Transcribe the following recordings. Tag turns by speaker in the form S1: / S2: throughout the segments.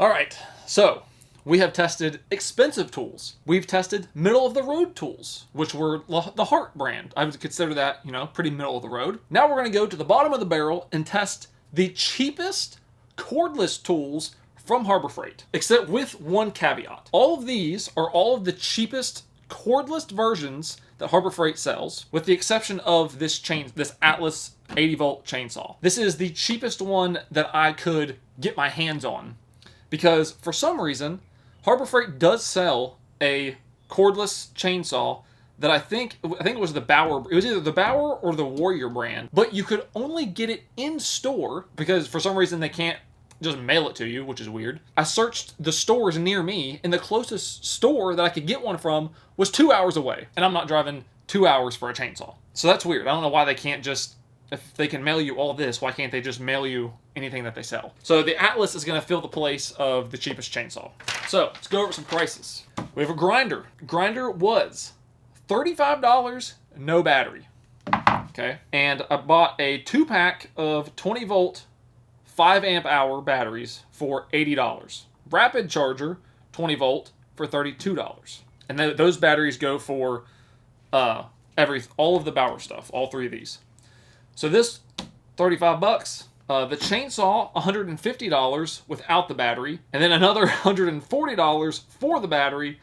S1: All right, so we have tested expensive tools. We've tested middle of the road tools, which were the Hart brand. I would consider that, pretty middle of the road. Now we're going to go to the bottom of the barrel and test the cheapest cordless tools from Harbor Freight, except with one caveat. All of these are all of the cheapest cordless versions that Harbor Freight sells, with the exception of this Atlas 80-volt chainsaw. This is the cheapest one that I could get my hands on, because for some reason, Harbor Freight does sell a cordless chainsaw that I think it was the Bauer. It was either the Bauer or the Warrior brand, but you could only get it in store because for some reason they can't just mail it to you, which is weird. I searched the stores near me, and the closest store that I could get one from was 2 hours away, and I'm not driving 2 hours for a chainsaw. So that's weird. I don't know why they can't just, if they can mail you all this, why can't they just mail you anything that they sell? So the Atlas is going to fill the place of the cheapest chainsaw. So let's go over some prices. We have a grinder. Grinder was $35, no battery. Okay. And I bought a 2-pack of 20-volt, 5-amp-hour batteries for $80. Rapid charger, 20-volt, for $32. And those batteries go for all of the Bauer stuff, all three of these. So this, $35. The chainsaw, $150 without the battery, and then another $140 for the battery,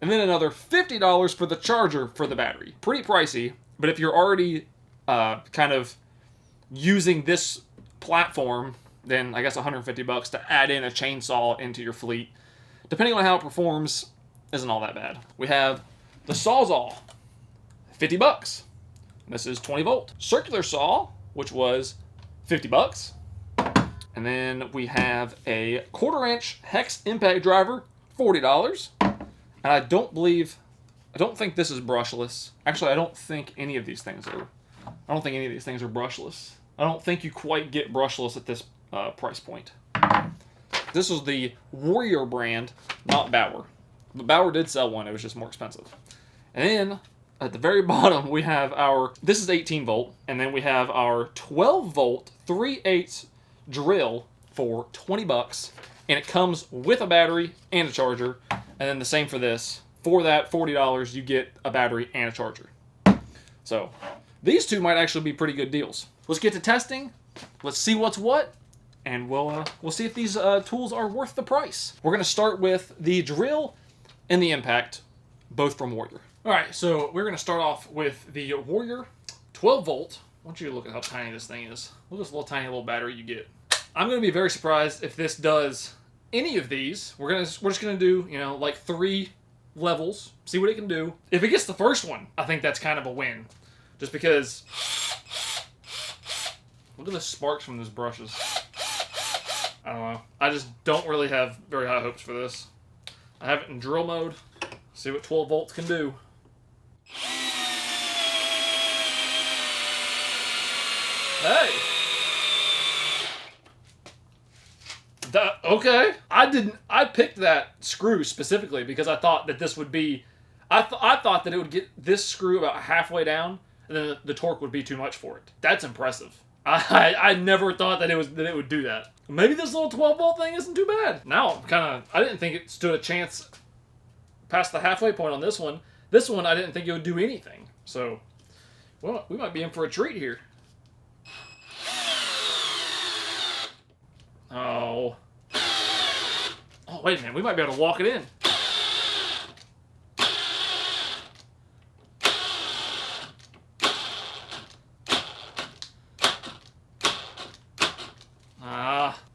S1: and then another $50 for the charger for the battery. Pretty pricey, but if you're already kind of using this platform, then I guess $150 to add in a chainsaw into your fleet, depending on how it performs, isn't all that bad. We have the Sawzall, $50. This is 20 volt. Circular saw, which was $50. And then we have a 1/4-inch hex impact driver, $40. And I don't think this is brushless. Actually, I don't think any of these things are brushless. I don't think you quite get brushless at this price point. This was the Warrior brand, not Bauer. But Bauer did sell one. It was just more expensive. And then at the very bottom, we have this is 18 volt, and then we have our 12 volt 3/8 drill for $20, and it comes with a battery and a charger. And then the same for this. For that $40, you get a battery and a charger. So these two might actually be pretty good deals. Let's get to testing. Let's see what's what, and we'll see if these tools are worth the price. We're going to start with the drill and the impact, both from Warrior. All right, so we're going to start off with the Warrior 12 volt. I want you to look at how tiny this thing is. Look at this tiny little battery you get. I'm going to be very surprised if this does any of these. We're just going to do, like 3 levels, see what it can do. If it gets the first one, I think that's kind of a win. Just because, look at the sparks from those brushes. I don't know. I just don't really have very high hopes for this. I have it in drill mode. See what 12 volts can do. Hey! Okay. I picked that screw specifically because I thought that this would be... I thought that it would get this screw about halfway down, and then the torque would be too much for it. That's impressive. I never thought that it would do that. Maybe this little 12 volt thing isn't too bad. Now I didn't think it stood a chance past the halfway point on this one. This one I didn't think it would do anything. So, well, we might be in for a treat here. Oh, wait a minute. We might be able to walk it in.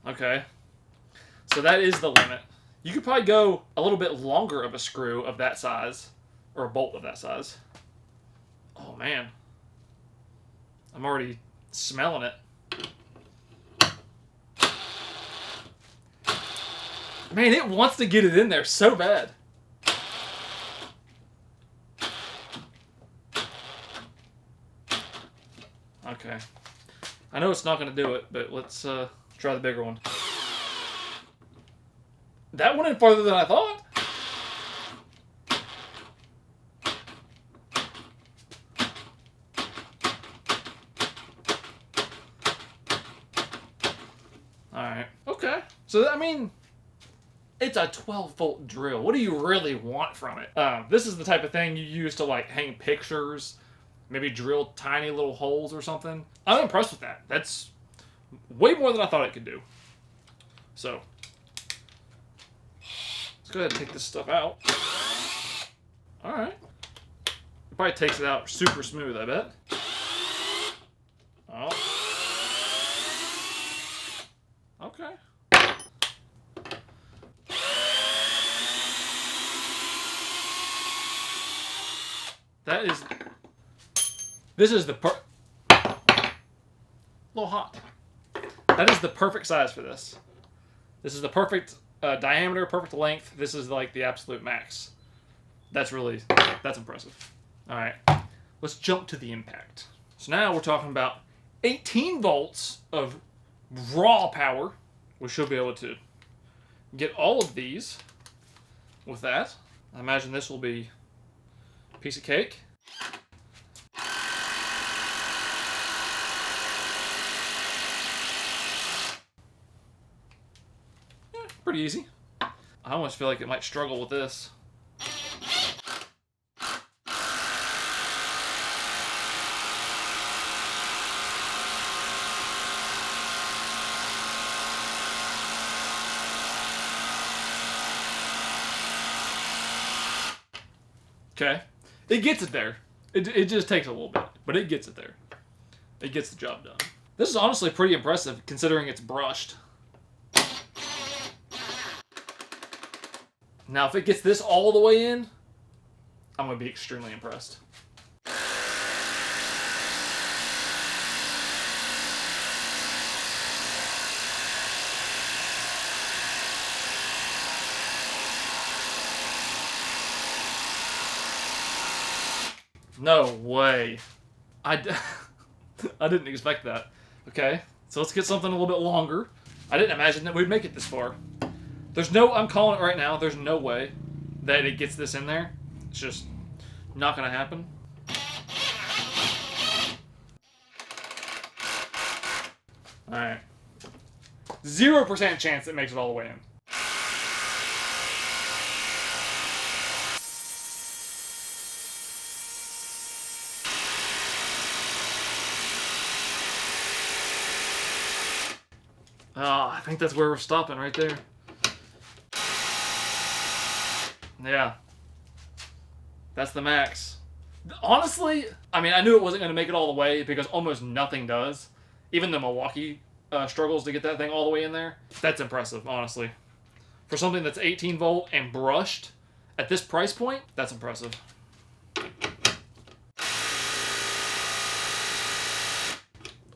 S1: Okay. So that is the limit. You could probably go a little bit longer of a screw of that size, or a bolt of that size. Oh, man. I'm already smelling it. Man, it wants to get it in there so bad. Okay. I know it's not going to do it, but let's try the bigger one. That went in farther than I thought. Alright. Okay. So, I mean, It's a 12-volt drill. What do you really want from it? This is the type of thing you use to like hang pictures, maybe drill tiny little holes or something. I'm impressed with that. That's way more than I thought it could do. So, let's go ahead and take this stuff out. Alright. It probably takes it out super smooth, I bet. Oh. Okay. This is the a little hot. That is the perfect size for this. This is the perfect diameter, perfect length. This is like the absolute max. That's impressive. All right, let's jump to the impact. So now we're talking about 18 volts of raw power. We should be able to get all of these with that. I imagine this will be a piece of cake. Pretty easy. I almost feel like it might struggle with this. Okay. It gets it there. It just takes a little bit, but it gets it there. It gets the job done. This is honestly pretty impressive considering it's brushed. Now, if it gets this all the way in, I'm going to be extremely impressed. No way. I didn't expect that. Okay, so let's get something a little bit longer. I didn't imagine that we'd make it this far. I'm calling it right now, there's no way that it gets this in there. It's just not going to happen. Alright. 0% chance it makes it all the way in. Oh, I think that's where we're stopping right there. Yeah. That's the max. Honestly, I mean, I knew it wasn't going to make it all the way because almost nothing does. Even the Milwaukee struggles to get that thing all the way in there. That's impressive, honestly. For something that's 18 volt and brushed at this price point, that's impressive.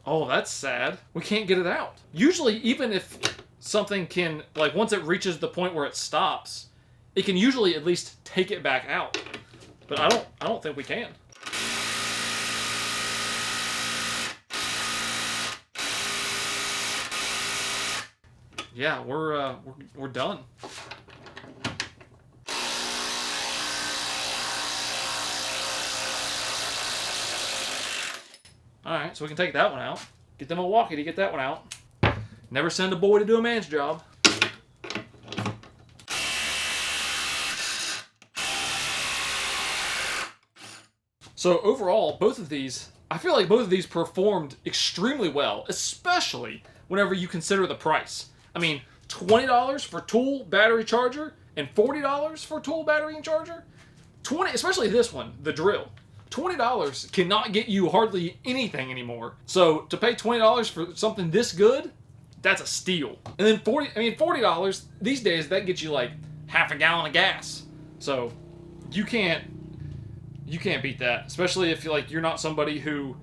S1: Oh, that's sad. We can't get it out. Usually, even if something can, like, once it reaches the point where it stops, it can usually at least take it back out. But I don't think we can. Yeah, we're done. Alright, so we can take that one out. Get the Milwaukee to get that one out. Never send a boy to do a man's job. So overall, I feel like both of these performed extremely well, especially whenever you consider the price. I mean, $20 for tool, battery, charger, and $40 for tool, battery, and charger? Especially this one, the drill. $20 cannot get you hardly anything anymore. So to pay $20 for something this good, that's a steal. And then $40 these days, that gets you like half a gallon of gas. So you can't beat that, especially if you're not somebody who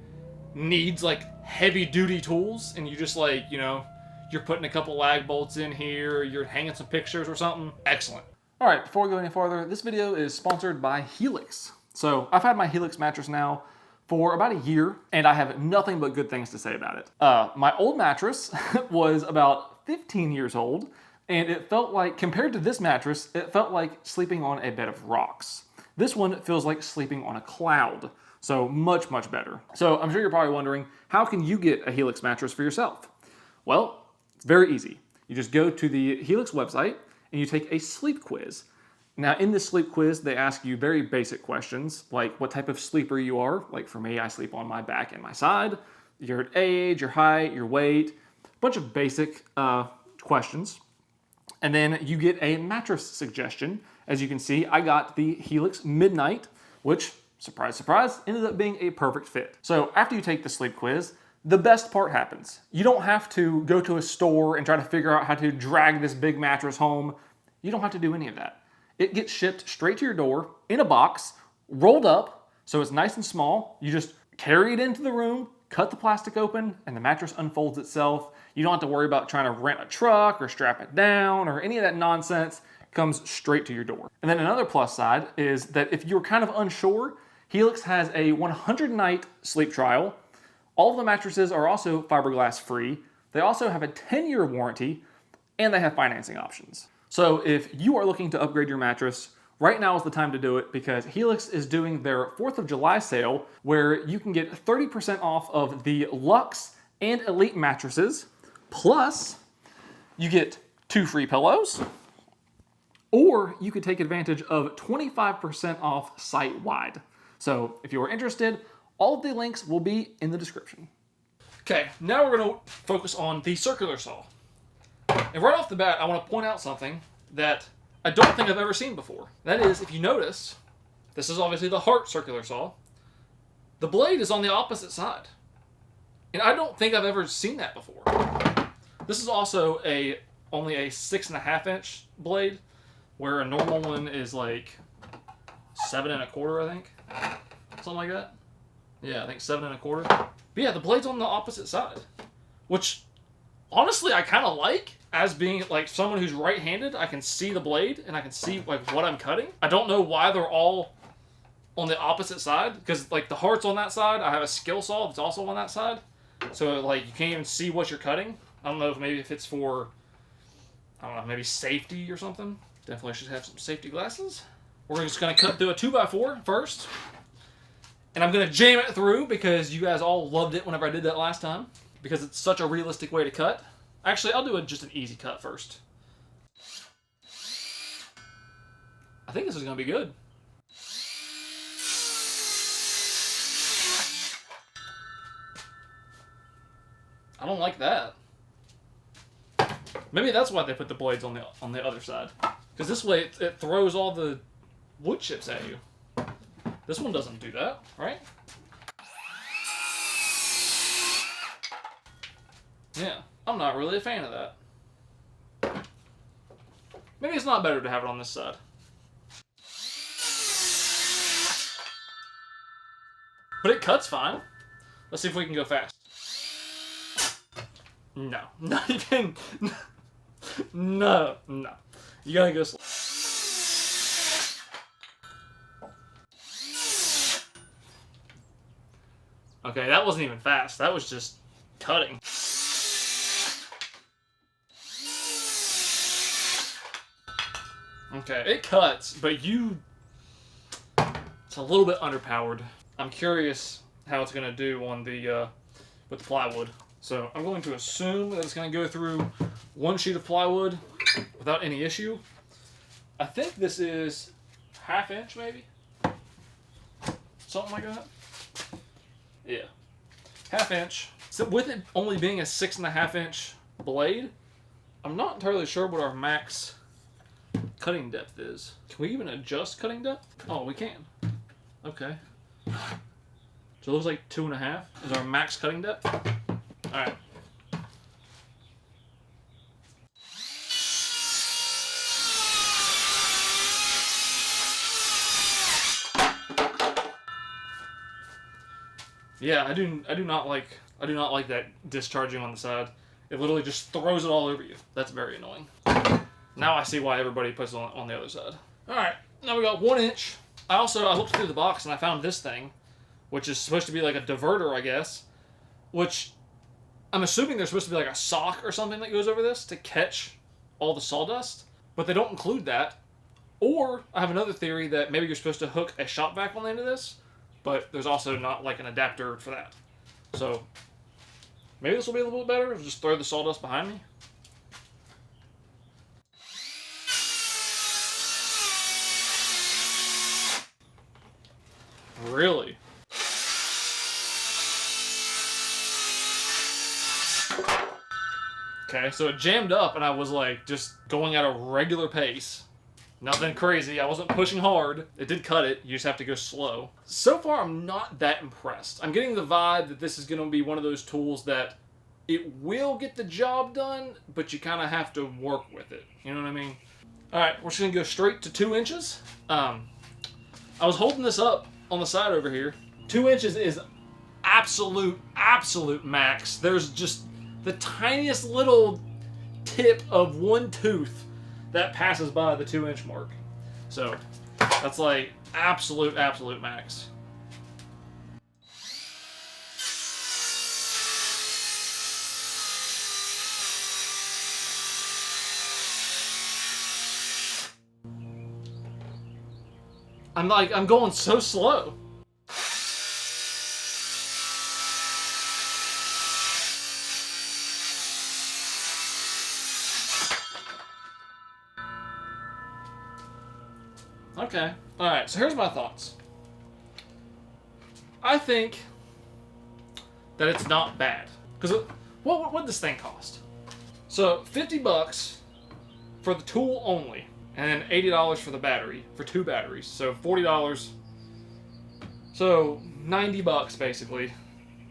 S1: needs like heavy duty tools and you just like, you're putting a couple lag bolts in here, or you're hanging some pictures or something. Excellent. All right, before we go any farther, this video is sponsored by Helix. So I've had my Helix mattress now for about a year, and I have nothing but good things to say about it. My old mattress was about 15 years old, and it felt like, compared to this mattress, it felt like sleeping on a bed of rocks. This one feels like sleeping on a cloud, so much, much better. So I'm sure you're probably wondering, how can you get a Helix mattress for yourself? Well, it's very easy. You just go to the Helix website, and you take a sleep quiz. Now, in this sleep quiz, they ask you very basic questions, like what type of sleeper you are. Like for me, I sleep on my back and my side. Your age, your height, your weight, a bunch of basic questions. And then you get a mattress suggestion. As you can see, I got the Helix Midnight, which, surprise, surprise, ended up being a perfect fit. So after you take the sleep quiz, the best part happens. You don't have to go to a store and try to figure out how to drag this big mattress home. You don't have to do any of that. It gets shipped straight to your door in a box, rolled up, so it's nice and small. You just carry it into the room, cut the plastic open, and the mattress unfolds itself. You don't have to worry about trying to rent a truck or strap it down or any of that nonsense. It comes straight to your door. And then another plus side is that if you're kind of unsure, Helix has a 100-night sleep trial. All of the mattresses are also fiberglass free. They also have a 10-year warranty, and they have financing options. So if you are looking to upgrade your mattress, right now is the time to do it because Helix is doing their 4th of July sale where you can get 30% off of the Luxe and Elite mattresses, plus you get 2 free pillows, or you could take advantage of 25% off site-wide. So if you are interested, all of the links will be in the description. Okay, now we're going to focus on the circular saw. And right off the bat, I want to point out something that I don't think I've ever seen before. That is, if you notice, this is obviously the Hart circular saw. The blade is on the opposite side. And I don't think I've ever seen that before. This is also only a 6.5-inch blade, where a normal one is like 7 1/4, I think. Something like that. Yeah, I think 7 1/4. But yeah, the blade's on the opposite side, which honestly I kind of like, as being like someone who's right-handed. I can see the blade and I can see like what I'm cutting. I don't know why they're all on the opposite side, because like the Hart's on that side. I have a skill saw that's also on that side, so like you can't even see what you're cutting. I don't know if it's for, I don't know, maybe safety or something. Definitely should have some safety glasses. We're just gonna cut through a 2x4 first. And I'm going to jam it through because you guys all loved it whenever I did that last time, because it's such a realistic way to cut. Actually, I'll do just an easy cut first. I think this is going to be good. I don't like that. Maybe that's why they put the blades on the other side. Because this way it throws all the wood chips at you. This one doesn't do that, right? Yeah, I'm not really a fan of that. Maybe it's not better to have it on this side. But it cuts fine. Let's see if we can go fast. No, not even. No. You gotta go slow. Okay, that wasn't even fast. That was just cutting. Okay, it cuts, but it's a little bit underpowered. I'm curious how it's gonna do on the with the plywood. So I'm going to assume that it's gonna go through one sheet of plywood without any issue. I think this is 1/2 inch, maybe, something like that. Yeah, 1/2 inch. So with it only being a 6.5 inch blade, I'm not entirely sure what our max cutting depth is. Can we even adjust cutting depth? Oh, we can. Okay. So it looks like 2.5 is our max cutting depth. All right. Yeah, I do not like that discharging on the side. It literally just throws it all over you. That's very annoying. Now I see why everybody puts it on the other side. All right, now we got 1 inch. I looked through the box and I found this thing, which is supposed to be like a diverter, I guess, which I'm assuming there's supposed to be like a sock or something that goes over this to catch all the sawdust, but they don't include that. Or I have another theory that maybe you're supposed to hook a shop vac on the end of this, but there's also not like an adapter for that. So maybe this will be a little bit better. Just throw the sawdust behind me. Really? Okay, so it jammed up and I was like just going at a regular pace. Nothing crazy. I wasn't pushing hard. It did cut it. You just have to go slow. So far, I'm not that impressed. I'm getting the vibe that this is going to be one of those tools that it will get the job done, but you kind of have to work with it. You know what I mean? All right, we're just going to go straight to 2 inches. I was holding this up on the side over here. 2 inches is absolute max. There's just the tiniest little tip of one tooth that passes by the 2 inch mark. So that's like absolute max. I'm going so slow. Okay. Alright, so here's my thoughts. I think that it's not bad. Because what would this thing cost? So, $50 for the tool only. And then $80 for the battery. For 2 batteries. So, $40. So, $90 basically.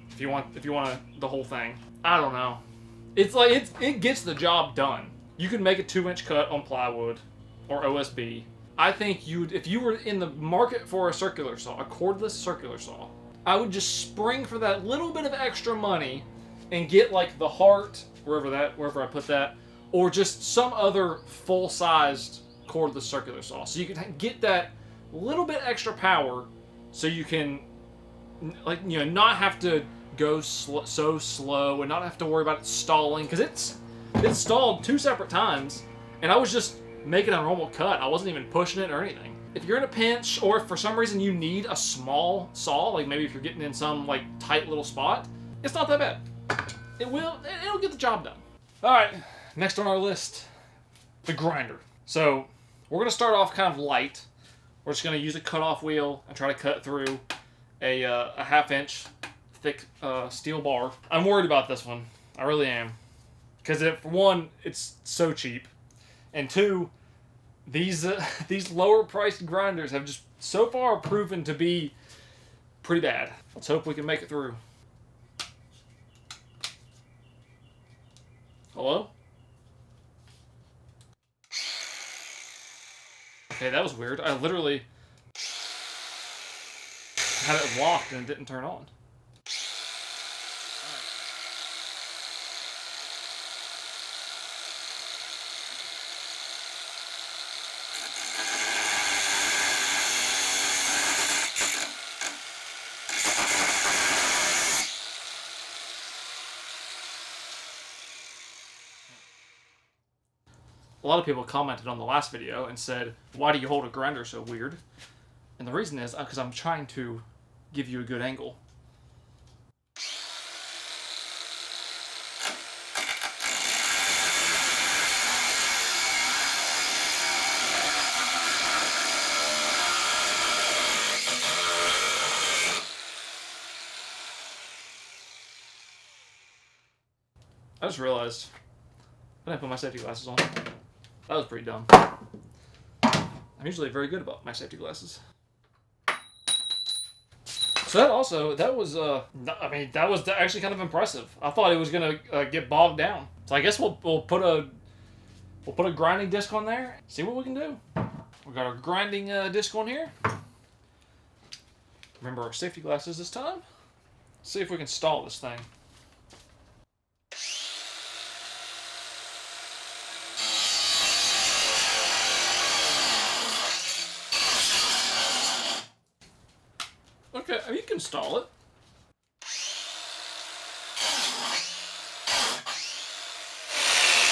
S1: If you want the whole thing. I don't know. It's like, it gets the job done. You can make a 2-inch cut on plywood or OSB. I think if you were in the market for a circular saw, a cordless circular saw, I would just spring for that little bit of extra money and get like the Heart, wherever I put that, or just some other full-sized cordless circular saw. So you can get that little bit extra power, so you can, like, you know, not have to go so slow and not have to worry about it stalling, because it's stalled 2 separate times, and I was just making a normal cut. I wasn't even pushing it or anything. If you're in a pinch, or if for some reason you need a small saw, like maybe if you're getting in some like tight little spot, it's not that bad. It'll get the job done. All right, next on our list, the grinder. So we're gonna start off kind of light. We're just gonna use a cutoff wheel and try to cut through a 1/2 inch thick steel bar. I'm worried about this one. I really am, because for one, it's so cheap. And 2, these lower priced grinders have just so far proven to be pretty bad. Let's hope we can make it through. Hello? Okay, that was weird. I literally had it locked and it didn't turn on. A lot of people commented on the last video and said, why do you hold a grinder so weird? And the reason is because I'm trying to give you a good angle. I just realized I didn't put my safety glasses on. That was pretty dumb. I'm usually very good about my safety glasses. So that was actually kind of impressive. I thought it was gonna get bogged down. So I guess we'll put a grinding disc on there. See what we can do. We got our grinding disc on here. Remember our safety glasses this time. Let's see if we can stall this thing. Okay, you can stall it.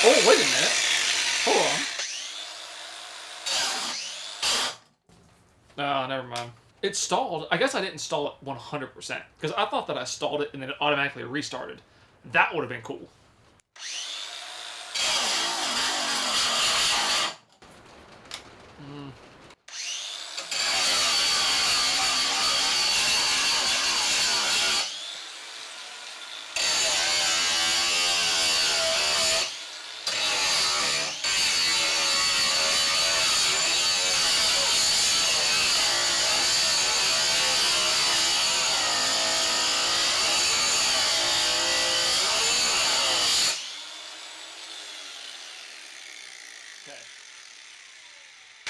S1: Oh, wait a minute. Hold on. Oh, never mind. It stalled. I guess I didn't stall it 100%, because I thought that I stalled it and then it automatically restarted. That would have been cool.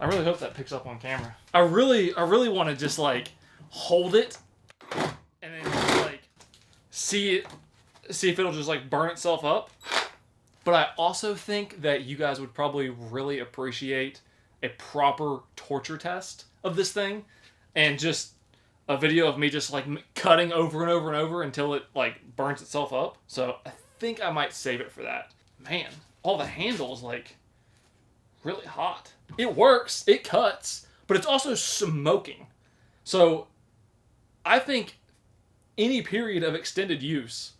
S1: I really hope that picks up on camera. I really want to just like hold it and then like see if it'll just like burn itself up. But I also think that you guys would probably really appreciate a proper torture test of this thing, and just a video of me just like cutting over and over and over until it like burns itself up. So I think I might save it for that. Man, all the handles like really hot. It works, it cuts, but it's also smoking. So I think any period of extended use,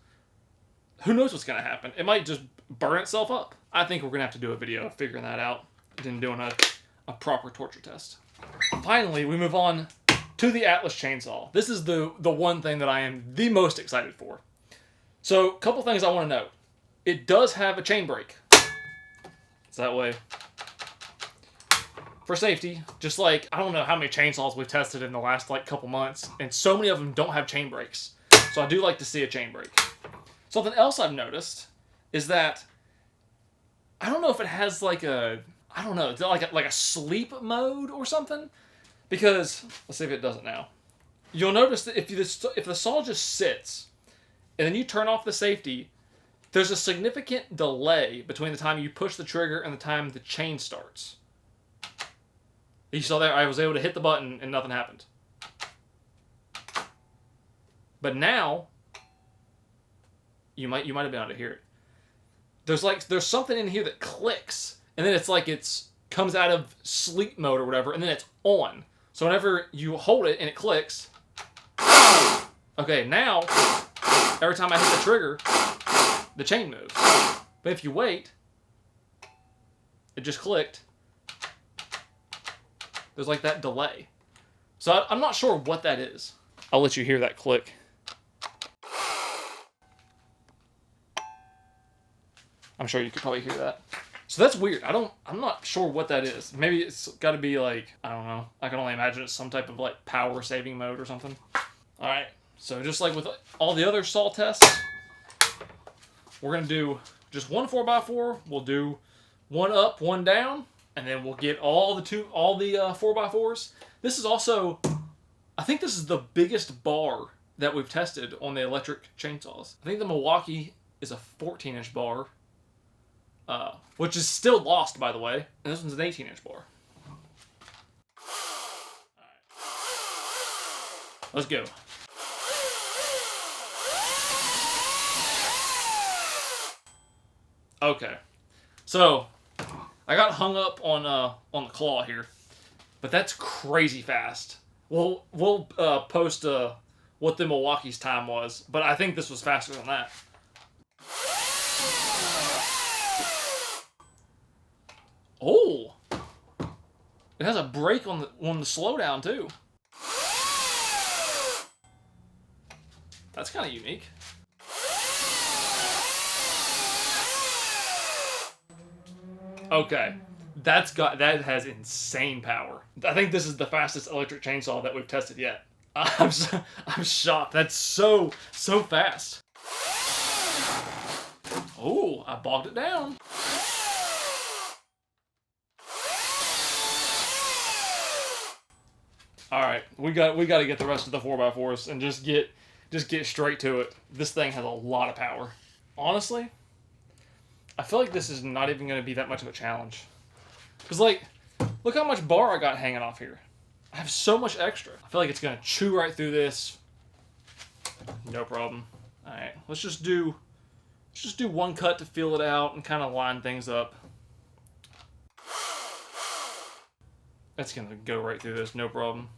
S1: who knows what's going to happen? It might just burn itself up. I think we're going to have to do a video of figuring that out and doing a proper torture test. Finally, we move on to the Atlas chainsaw. This is the one thing that I am the most excited for. So, a couple things I want to note. It does have a chain brake. So that way, for safety, just like, I don't know how many chainsaws we've tested in the last like couple months, and so many of them don't have chain brakes. So I do like to see a chain brake. Something else I've noticed is that, I don't know if it has like a, I don't know, like a sleep mode or something. Because, let's see if it does it now. You'll notice that if the saw just sits, and then you turn off the safety, there's a significant delay between the time you push the trigger and the time the chain starts. You saw there, I was able to hit the button and nothing happened. But now, you might have been able to hear it. There's something in here that clicks, and then it's like comes out of sleep mode or whatever, and then it's on. So whenever you hold it and it clicks, okay, now, every time I hit the trigger, the chain moves. But if you wait, it just clicked. There's like that delay. So I'm not sure what that is. I'll let you hear that click. I'm sure you could probably hear that. So that's weird. I'm not sure what that is. Maybe it's got to be like, I don't know. I can only imagine it's some type of like power saving mode or something. All right. So just like with all the other saw tests, we're going to do just one 4x4. We'll do one up, one down, and then we'll get all the 4x4s. This is also, I think this is the biggest bar that we've tested on the electric chainsaws. I think the Milwaukee is a 14-inch bar. Which is still lost, by the way. And this one's an 18-inch bar. Alright. Let's go. Okay. So, I got hung up on the claw here. But that's crazy fast. We'll post what the Milwaukee's time was. But I think this was faster than that. Oh, it has a brake on the slowdown too. That's kind of unique. Okay, that has insane power. I think this is the fastest electric chainsaw that we've tested yet. I'm shocked. That's so fast. Oh, I bogged it down. All right, we got to get the rest of the 4x4s and just get straight to it. This thing has a lot of power. Honestly, I feel like this is not even going to be that much of a challenge. Because, like, look how much bar I got hanging off here. I have so much extra. I feel like it's going to chew right through this. No problem. All right, let's just do one cut to feel it out and kind of line things up. That's going to go right through this, no problem.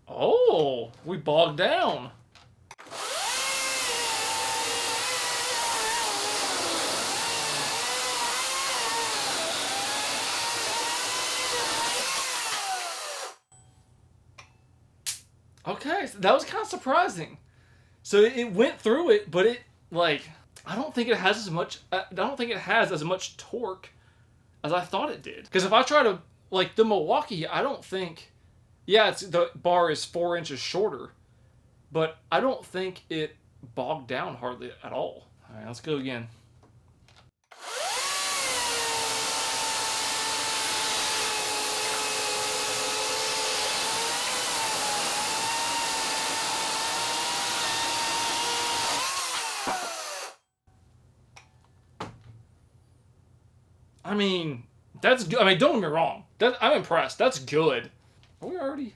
S1: Oh, we bogged down. Okay, so that was kind of surprising. So it went through it, but it, like, I don't think it has as much torque as I thought it did. Because if I try to, like, the Milwaukee, I don't think, yeah, the bar is 4 inches shorter, but I don't think it bogged down hardly at all. All right, let's go again. I mean, that's good. I mean, don't get me wrong. I'm impressed. That's good. Are we already...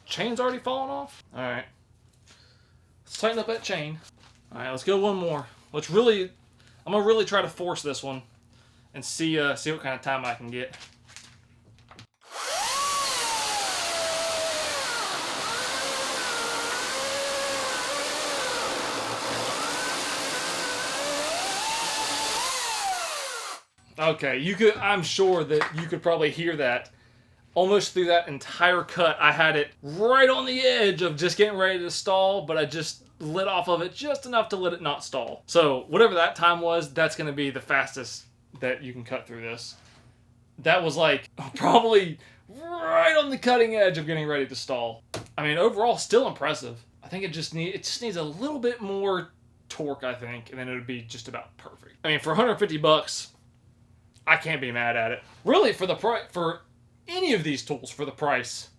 S1: Chain's already falling off? Alright. Let's tighten up that chain. Alright, let's go one more. I'm going to really try to force this one and see what kind of time I can get. Okay, I'm sure that you could probably hear that. Almost through that entire cut, I had it right on the edge of just getting ready to stall, but I just lit off of it just enough to let it not stall. So whatever that time was, that's going to be the fastest that you can cut through this. That was like probably right on the cutting edge of getting ready to stall. I mean, overall, still impressive. I think it just needs a little bit more torque, I think, and then it would be just about perfect. I mean, for $150, I can't be mad at it. Really, for any of these tools for the price,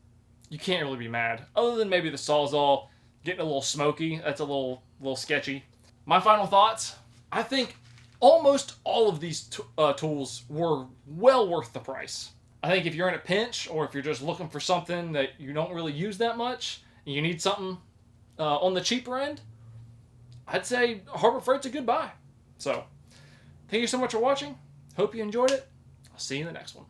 S1: you can't really be mad. Other than maybe the Sawzall getting a little smoky. That's a little sketchy. My final thoughts, I think almost all of these tools were well worth the price. I think if you're in a pinch or if you're just looking for something that you don't really use that much and you need something on the cheaper end, I'd say Harbor Freight's a good buy. So, thank you so much for watching. Hope you enjoyed it. I'll see you in the next one.